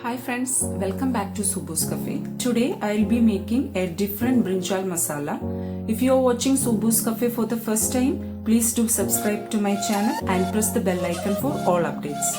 Hi friends, welcome back to Subu's Cafe. Today I'll be making a different brinjal masala. If you are watching Subu's Cafe for the first time, please do subscribe to my channel and press the bell icon for all updates.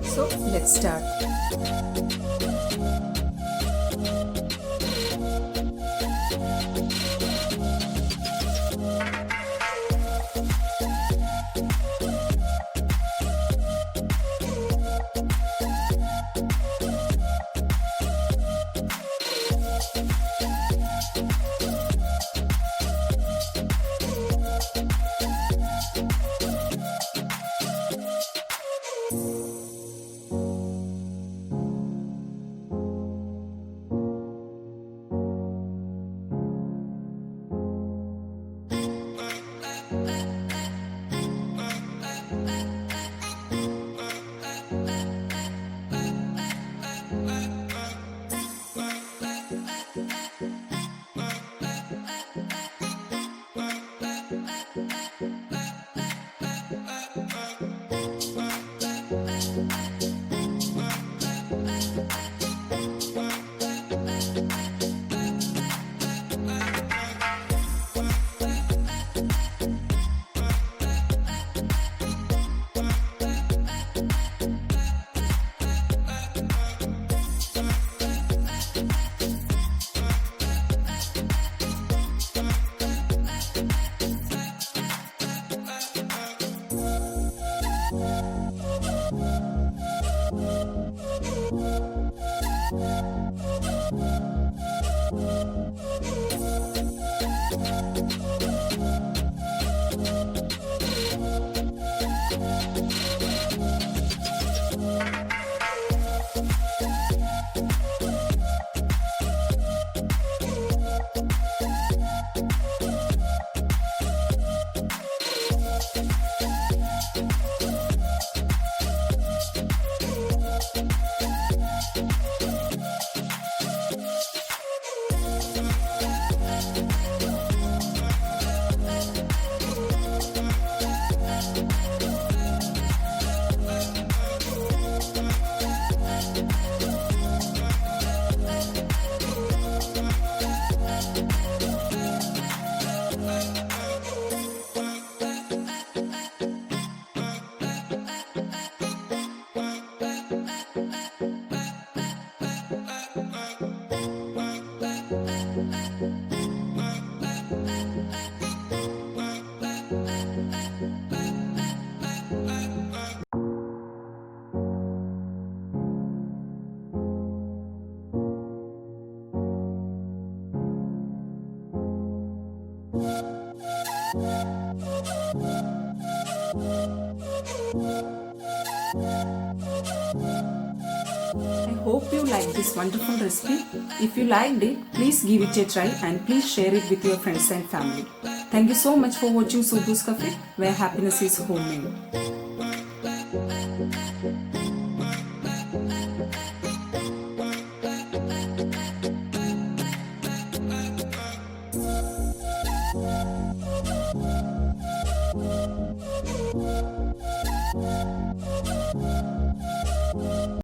So let's start. I hope you liked this wonderful recipe. If you liked it, please give it a try and please share it with your friends and family. Thank you so much for watching Subu's Cafe, where happiness is homemade.